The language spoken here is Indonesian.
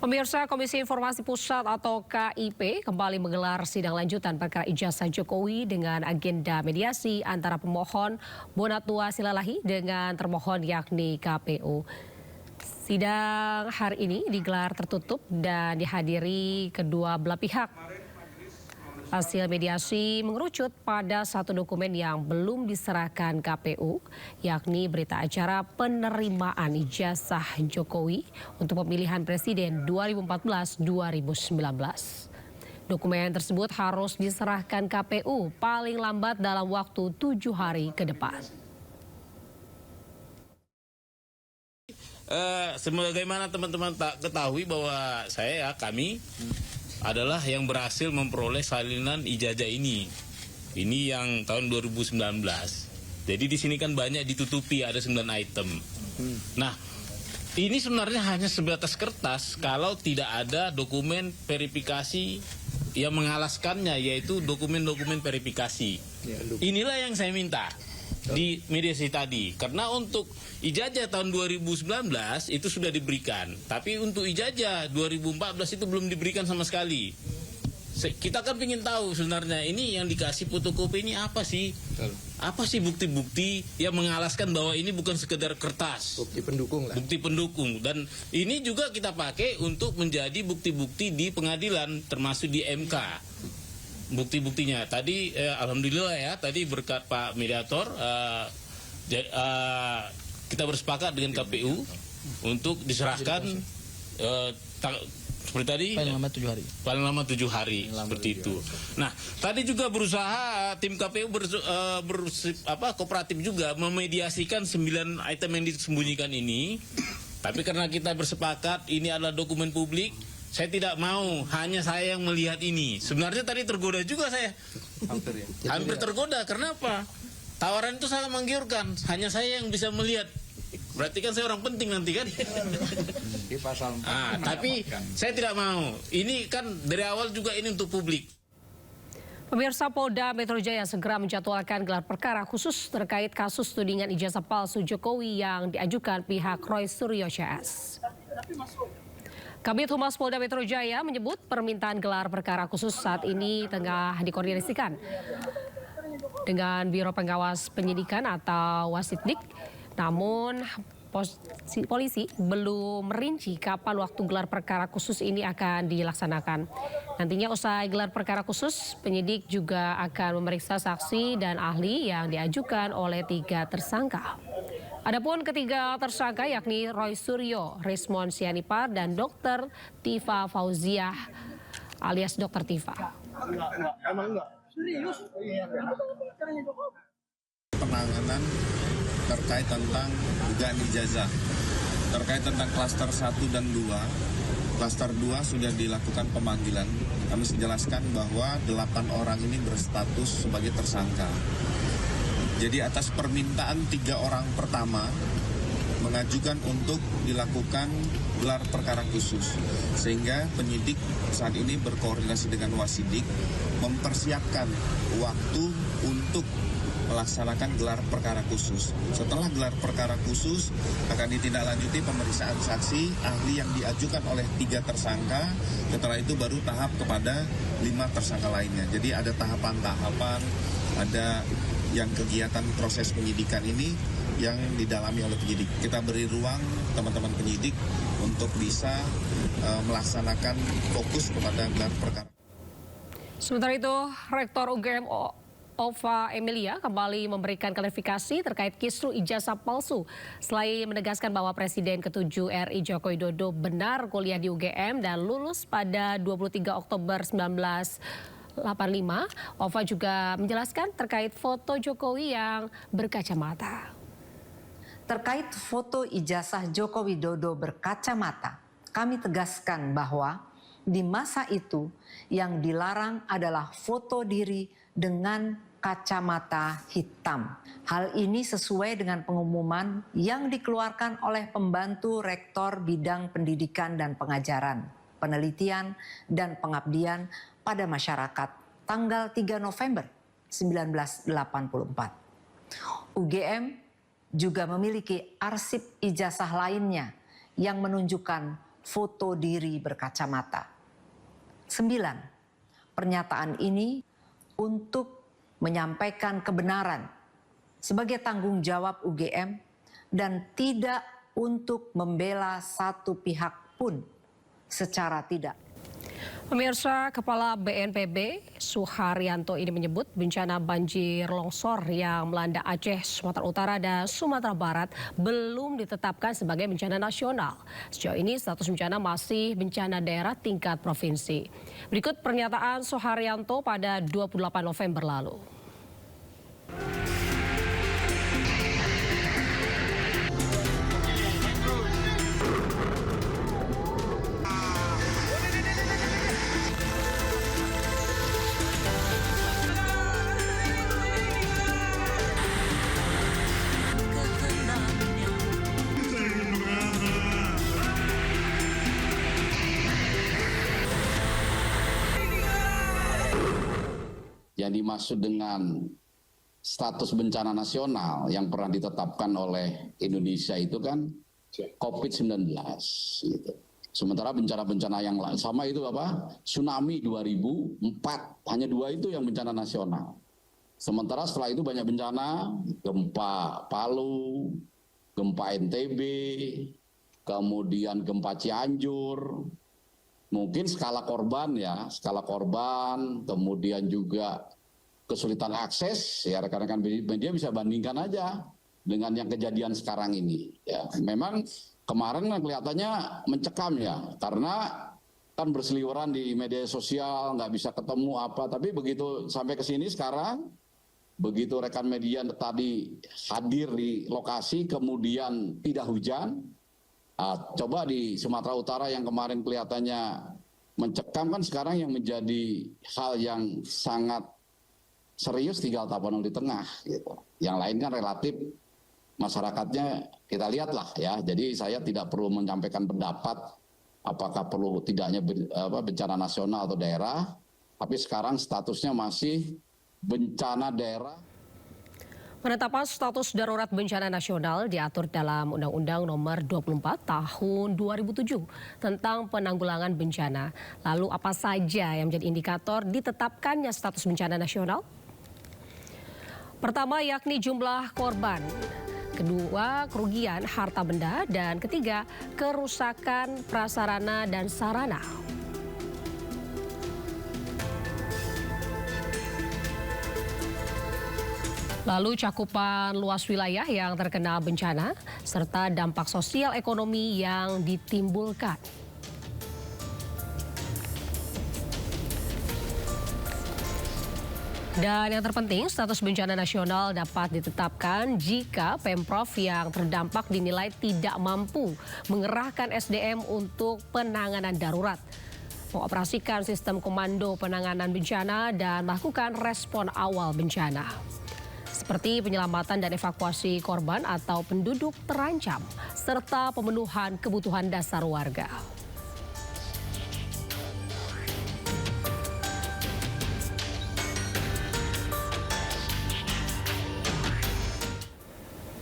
Pemirsa, Komisi Informasi Pusat atau KIP kembali menggelar sidang lanjutan perkara ijazah Jokowi dengan agenda mediasi antara pemohon Bonatua Silalahi dengan termohon yakni KPU. Sidang hari ini digelar tertutup dan dihadiri kedua belah pihak. Hasil mediasi mengerucut pada satu dokumen yang belum diserahkan KPU, yakni berita acara penerimaan ijazah Jokowi untuk pemilihan presiden 2014-2019. Dokumen tersebut harus diserahkan KPU paling lambat dalam waktu 7 hari ke depan. Sebagaimana teman-teman tak ketahui bahwa kami adalah yang berhasil memperoleh salinan ijazah ini. Ini yang tahun 2019. Jadi di sini kan banyak ditutupi, ada 9 item. Nah, ini sebenarnya hanya sebatas kertas kalau tidak ada dokumen verifikasi yang mengalaskannya, yaitu dokumen-dokumen verifikasi. Inilah yang saya minta di mediasi tadi, karena untuk ijazah tahun 2019 itu sudah diberikan, tapi untuk ijazah 2014 itu belum diberikan sama sekali. Kita kan ingin tahu sebenarnya ini yang dikasih fotokopi ini apa sih? Apa sih bukti-bukti yang mengalaskan bahwa ini bukan sekedar kertas? Bukti pendukung lah. Bukti pendukung, dan ini juga kita pakai untuk menjadi bukti-bukti di pengadilan, termasuk di MK. Bukti-buktinya tadi alhamdulillah ya, tadi berkat Pak Mediator kita bersepakat dengan KPU untuk diserahkan seperti tadi paling lama 7 hari seperti itu. Nah, tadi juga berusaha tim KPU kooperatif juga memediasikan 9 item yang disembunyikan ini, tapi karena kita bersepakat ini adalah dokumen publik, saya tidak mau hanya saya yang melihat ini. Sebenarnya tadi tergoda juga saya. Hampir tergoda. Kenapa? Tawaran itu sangat menggiurkan. Hanya saya yang bisa melihat. Berarti kan saya orang penting nanti kan? Di pasal 4. Tapi saya tidak mau. Ini kan dari awal juga ini untuk publik. Pemirsa, Polda Metro Jaya segera menjadwalkan gelar perkara khusus terkait kasus tudingan ijazah palsu Jokowi yang diajukan pihak Roy Suryo CS. Kabid Humas Polda Metro Jaya menyebut permintaan gelar perkara khusus saat ini tengah dikoordinasikan dengan Biro Pengawas Penyidikan atau Wasitdik. Namun polisi belum merinci kapan waktu gelar perkara khusus ini akan dilaksanakan. Nantinya usai gelar perkara khusus, penyidik juga akan memeriksa saksi dan ahli yang diajukan oleh 3 tersangka. Adapun ketiga tersangka yakni Roy Suryo, Rismon Sianipar, dan Dr. Tifa Fauziah alias Dr. Tifa. Penanganan terkait tentang dugaan ijazah, terkait tentang klaster 1 dan 2. Klaster 2 sudah dilakukan pemanggilan. Kami menjelaskan bahwa 8 orang ini berstatus sebagai tersangka. Jadi atas permintaan 3 orang pertama mengajukan untuk dilakukan gelar perkara khusus, sehingga penyidik saat ini berkoordinasi dengan Wasidik mempersiapkan waktu untuk melaksanakan gelar perkara khusus. Setelah gelar perkara khusus akan ditindaklanjuti pemeriksaan saksi ahli yang diajukan oleh 3 tersangka. Setelah itu baru tahap kepada 5 tersangka lainnya. Jadi ada tahapan-tahapan, ada yang kegiatan proses penyidikan ini yang didalami oleh penyidik. Kita beri ruang teman-teman penyidik untuk bisa melaksanakan fokus kepada gelar perkara. Sementara itu, Rektor UGM Ova Emilia kembali memberikan klarifikasi terkait kisru ijazah palsu. Selain menegaskan bahwa Presiden ke-7 RI Joko Widodo benar kuliah di UGM dan lulus pada 23 Oktober 1985, Ova juga menjelaskan terkait foto Jokowi yang berkacamata. Terkait foto ijazah Joko Widodo berkacamata, kami tegaskan bahwa di masa itu yang dilarang adalah foto diri dengan kacamata hitam. Hal ini sesuai dengan pengumuman yang dikeluarkan oleh pembantu Rektor Bidang Pendidikan dan Pengajaran, Penelitian dan Pengabdian pada Masyarakat tanggal 3 November 1984. UGM juga memiliki arsip ijazah lainnya yang menunjukkan foto diri berkacamata. 9. Pernyataan ini untuk menyampaikan kebenaran sebagai tanggung jawab UGM dan tidak untuk membela satu pihak pun secara tidak. Pemirsa, Kepala BNPB Suharyanto ini menyebut bencana banjir longsor yang melanda Aceh, Sumatera Utara, dan Sumatera Barat belum ditetapkan sebagai bencana nasional. Sejauh ini status bencana masih bencana daerah tingkat provinsi. Berikut pernyataan Suharyanto pada 28 November lalu. Yang dimaksud dengan status bencana nasional yang pernah ditetapkan oleh Indonesia itu kan COVID-19 gitu. Sementara bencana-bencana yang sama itu apa? Tsunami 2004, hanya 2 itu yang bencana nasional. Sementara setelah itu banyak bencana, gempa Palu, gempa NTB, kemudian gempa Cianjur. Mungkin skala korban, kemudian juga kesulitan akses, ya rekan-rekan media bisa bandingkan aja dengan yang kejadian sekarang ini. Ya, memang kemarin kan kelihatannya mencekam ya, karena kan berseliweran di media sosial, nggak bisa ketemu apa, tapi begitu sampai ke sini sekarang, begitu rekan media tadi hadir di lokasi, kemudian tidak hujan. Coba di Sumatera Utara yang kemarin kelihatannya mencekam kan sekarang yang menjadi hal yang sangat serius tinggal Tapanuli di tengah gitu. Yang lain kan relatif masyarakatnya kita lihatlah ya. Jadi saya tidak perlu menyampaikan pendapat apakah perlu tidaknya bencana nasional atau daerah, tapi sekarang statusnya masih bencana daerah. Penetapan status darurat bencana nasional diatur dalam Undang-Undang Nomor 24 Tahun 2007 tentang penanggulangan bencana. Lalu apa saja yang menjadi indikator ditetapkannya status bencana nasional? Pertama yakni jumlah korban. Kedua, kerugian harta benda. Dan ketiga, kerusakan prasarana dan sarana. Lalu cakupan luas wilayah yang terkena bencana, serta dampak sosial ekonomi yang ditimbulkan. Dan yang terpenting, status bencana nasional dapat ditetapkan jika Pemprov yang terdampak dinilai tidak mampu mengerahkan SDM untuk penanganan darurat, mengoperasikan sistem komando penanganan bencana, dan melakukan respon awal bencana. Seperti penyelamatan dan evakuasi korban atau penduduk terancam, serta pemenuhan kebutuhan dasar warga.